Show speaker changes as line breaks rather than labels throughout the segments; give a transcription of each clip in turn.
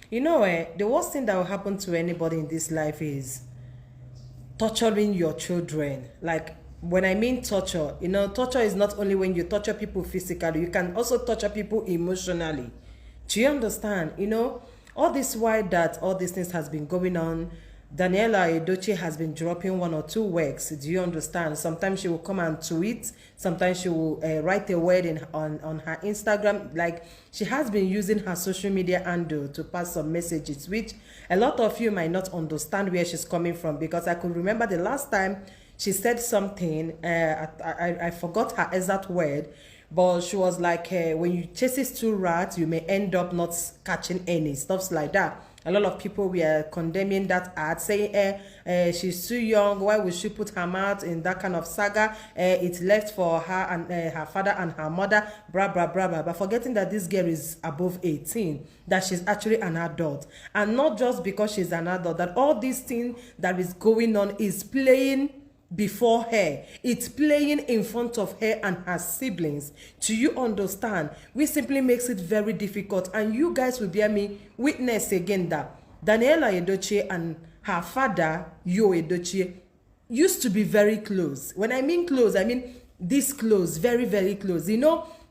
The worst thing that will happen to anybody in this life is torturing your children. Like, when I mean torture, torture is not only when you torture people physically, you can also torture people emotionally. Do you understand? All this while that all these things has been going on, Danielle Edochie has been dropping one or two works. Do you understand? Sometimes she will come and tweet. Sometimes she will write a word on her Instagram. Like, she has been using her social media handle to pass some messages, which a lot of you might not understand where she's coming from, because I could remember the last time she said something. I forgot her exact word, but she was like, when you chases two rats, you may end up not catching any, stuff like that. A lot of people were condemning that ad, saying, she's too young, why would she put her mouth in that kind of saga? It's left for her and her father and her mother, blah, blah, blah, blah. But forgetting that this girl is above 18, that she's actually an adult. And not just because she's an adult, that all these things that is going on is playing before her. It's playing in front of her and her siblings. Do you understand? We simply makes it very difficult, and you guys will bear me witness again that Danielle Edochie and her father Yul Edochie used to be very close. When I mean close, I mean this close, very, very close.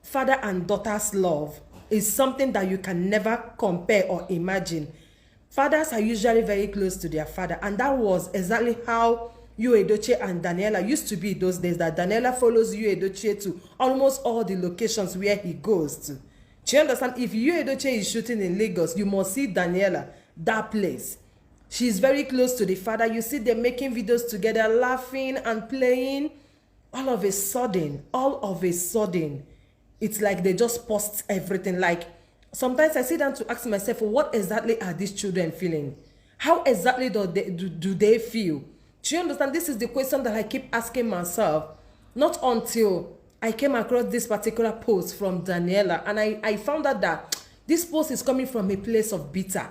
Father and daughter's love is something that you can never compare or imagine. Fathers are usually very close to their father, and that was exactly how Yul Edochie and Daniela used to be those days, that Daniela follows Yul Edochie to almost all the locations where he goes to. Do you understand? If Yul Edochie is shooting in Lagos, you must see Daniela, that place. She's very close to the father. You see them making videos together, laughing and playing. All of a sudden, it's like they just post everything. Like, sometimes I sit down to ask myself, what exactly are these children feeling? How exactly do they feel? Do you understand? This is the question that I keep asking myself. Not until I came across this particular post from Daniela, and I found out that this post is coming from a place of bitter.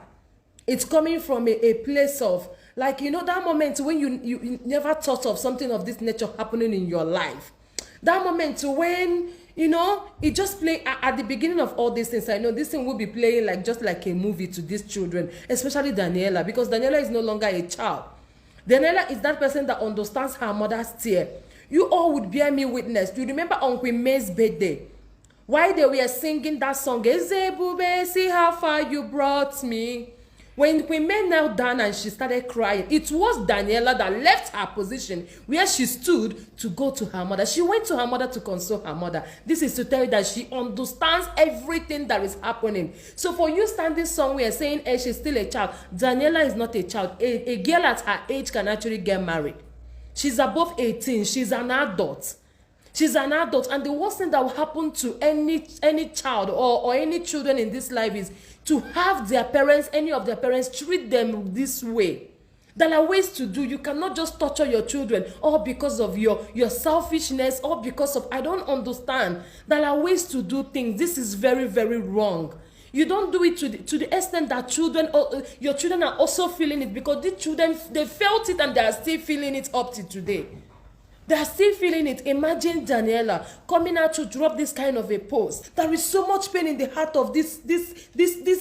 It's coming from a place of, like, that moment when you never thought of something of this nature happening in your life. That moment when, it just play at the beginning of all these things. I know this thing will be playing like just like a movie to these children, especially Daniela, because Daniela is no longer a child. Daniela is that person that understands her mother's tear. You all would bear me witness. You remember on Queen May's birthday, why they were singing that song, Ezebube, see how far you brought me. When Queen May knelt down and she started crying, it was Daniela that left her position where she stood to go to her mother. She went to her mother to console her mother. This is to tell you that she understands everything that is happening. So for you standing somewhere saying, hey, she's still a child, Daniela is not a child. A girl at her age can actually get married. She's above 18. She's an adult. She's an adult, and the worst thing that will happen to any child or any children in this life is to have their parents, any of their parents, treat them this way. There are ways to do. You cannot just torture your children all because of your selfishness, or because of, I don't understand. There are ways to do things. This is very, very wrong. You don't do it to the extent that your children are also feeling it, because these children, they felt it and they are still feeling it up to today. They are still feeling it. Imagine Daniela coming out to drop this kind of a post. There is so much pain in the heart of this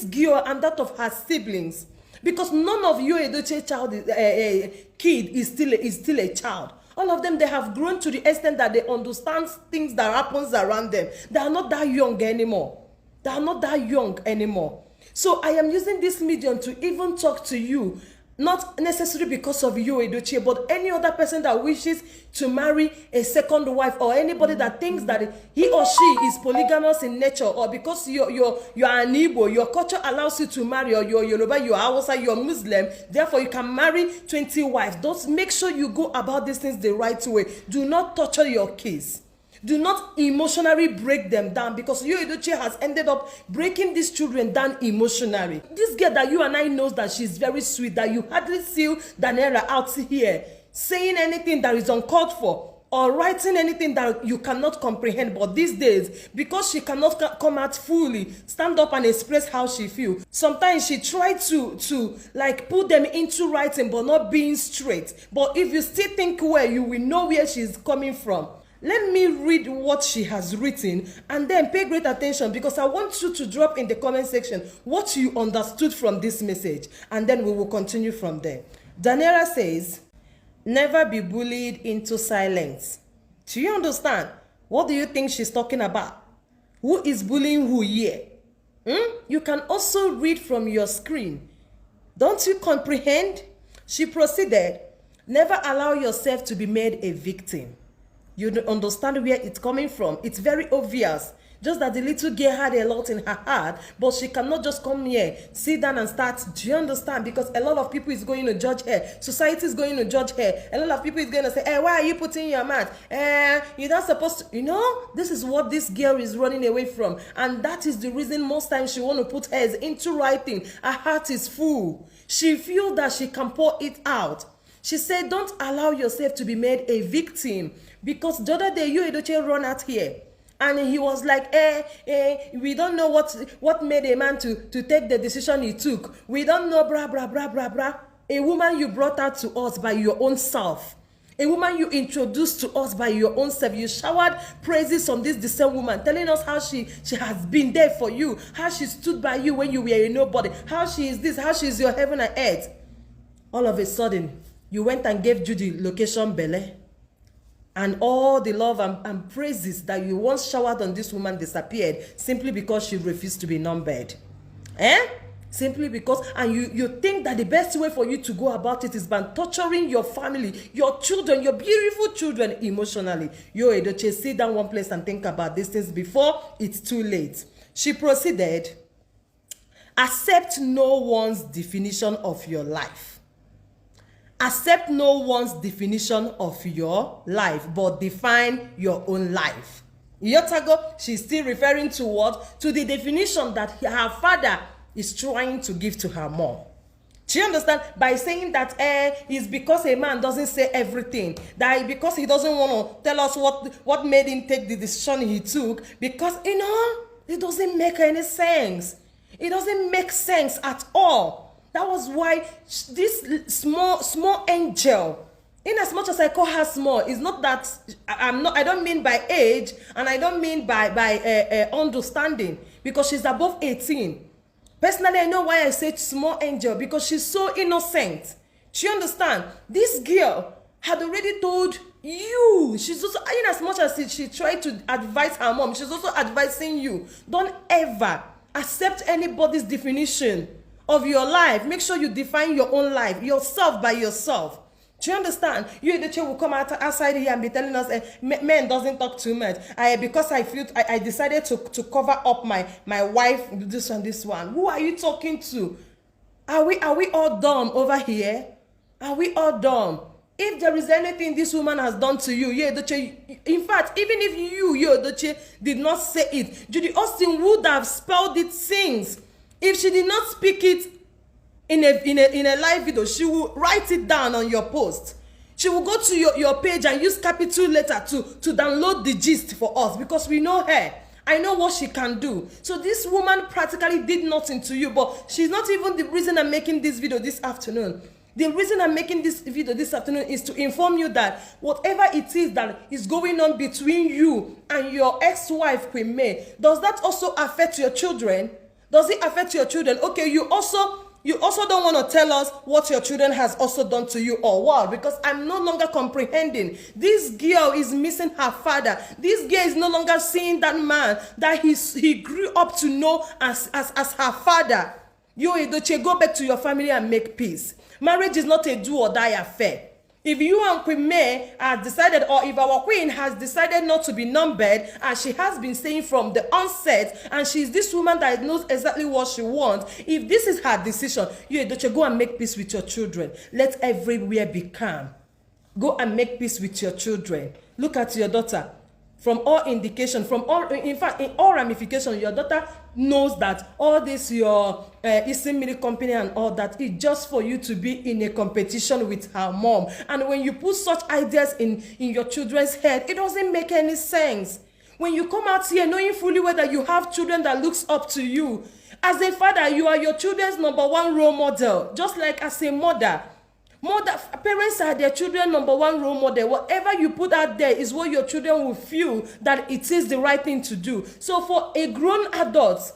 girl and that of her siblings, because none of Yul Edochie kid is still a child. All of them, they have grown to the extent that they understand things that happens around them. They are not that young anymore. They are not that young anymore. So I am using this medium to even talk to you, not necessarily because of Yul Edochie, but any other person that wishes to marry a second wife, or anybody that thinks that he or she is polygamous in nature, or because you're an Igbo, your culture allows you to marry, or you're Yoruba, you're Hausa, you're Muslim, therefore you can marry 20 wives. Don't make sure you go about these things the right way. Do not torture your kids. Do not emotionally break them down, because Yul Edochie has ended up breaking these children down emotionally. This girl that you and I knows that she's very sweet, that you hardly see Daniela out here saying anything that is uncalled for, or writing anything that you cannot comprehend. But these days, because she cannot come out fully, stand up and express how she feels, sometimes she tried to like put them into writing, but not being straight. But if you still think well, you will know where she's coming from. Let me read what she has written and then pay great attention, because I want you to drop in the comment section what you understood from this message, and then we will continue from there. Danielle says, never be bullied into silence. Do you understand? What do you think she's talking about? Who is bullying who here? You can also read from your screen. Don't you comprehend? She proceeded, never allow yourself to be made a victim. You don't understand where it's coming from. It's very obvious. Just that the little girl had a lot in her heart, but she cannot just come here, sit down and start. Do you understand? Because a lot of people is going to judge her. Society is going to judge her. A lot of people is going to say, hey, why are you putting your mouth? You're not supposed to. You know, this is what this girl is running away from. And that is the reason most times she want to put hers into writing. Her heart is full. She feels that she can pour it out. She said, don't allow yourself to be made a victim. Because the other day, You Edochie run out here. And he was like, we don't know what made a man to take the decision he took. We don't know, blah, blah, blah, blah, blah. A woman you brought out to us by your own self. A woman you introduced to us by your own self. You showered praises on this same woman, telling us how she has been there for you, how she stood by you when you were a nobody, how she is this, how she is your heaven and earth. All of a sudden, you went and gave Judy location Bele. And all the love and praises that you once showered on this woman disappeared simply because she refused to be numbered. Simply because, and you think that the best way for you to go about it is by torturing your family, your children, your beautiful children emotionally. You Edochie, sit down one place and think about these things before it's too late. She proceeded, accept no one's definition of your life. Accept no one's definition of your life, but define your own life. Yotago, she's still referring to what? To the definition that her father is trying to give to her mom. Do you understand? By saying that it's because a man doesn't say everything, that because he doesn't want to tell us what made him take the decision he took, because, you know, it doesn't make any sense. It doesn't make sense at all. That was why this small angel, in as much as I call her small, is not that I don't mean by age, and I don't mean by understanding, because she's above 18. Personally, I know why I say small angel, because she's so innocent. Do you understand? This girl had already told you. She's also, in as much as she tried to advise her mom, she's also advising you. Don't ever accept anybody's definition of your life. Make sure you define your own life, yourself by yourself. Do you understand? You Edochie will come outside here and be telling us, men doesn't talk too much. Because I decided to cover up my wife, this and this one. Who are you talking to? Are we all dumb over here? Are we all dumb? If there is anything this woman has done to you, You Edochie, in fact, even if You Edochie did not say it, Judy Austin would have spelled it since. If she did not speak it in a live video, she will write it down on your post. She will go to your page and use capital letter to download the gist for us, because we know her. I know what she can do. So this woman practically did nothing to you, but she's not even the reason I'm making this video this afternoon. The reason I'm making this video this afternoon is to inform you that whatever it is that is going on between you and your ex-wife, Queen May, does that also affect your children? Does it affect your children? Okay, you also don't want to tell us what your children has also done to you or what, because I'm no longer comprehending. This girl is missing her father. This girl is no longer seeing that man that he grew up to know as her father. You Edochie, go back to your family and make peace. Marriage is not a do or die affair. If you and Queen May have decided, or if our queen has decided not to be numbered, and she has been saying from the onset, and she's this woman that knows exactly what she wants, if this is her decision, You Edochie, go and make peace with your children. Let everywhere be calm. Go and make peace with your children. Look at your daughter. From all indication, in fact, in all ramification, your daughter knows that all this your Eastern company and all that is just for you to be in a competition with her mom. And when you put such ideas in your children's head, it doesn't make any sense. When you come out here knowing fully well that you have children that looks up to you, as a father, you are your children's #1 role model, just like as a mother. Parents are their children number one role model. Whatever you put out there is what your children will feel that it is the right thing to do. So for a grown adult,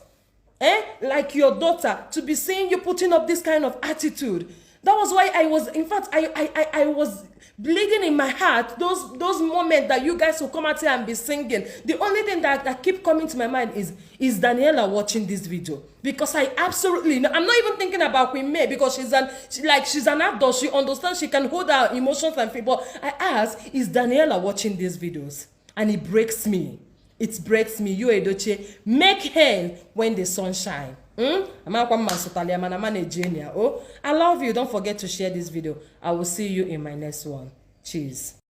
like your daughter, to be seeing you putting up this kind of attitude, that was why I was, in fact, I was bleeding in my heart those moments that you guys will come out here and be singing. The only thing that keep coming to my mind is Daniela watching this video, because I absolutely, I'm not even thinking about Queen May, because she's an adult, she understands, she can hold her emotions and feel. But I ask, is Daniela watching these videos? And it breaks me. It breaks me. You Edochie, make hay when the sun shine. I love you. Don't forget to share this video. I will see you in my next one. Cheers.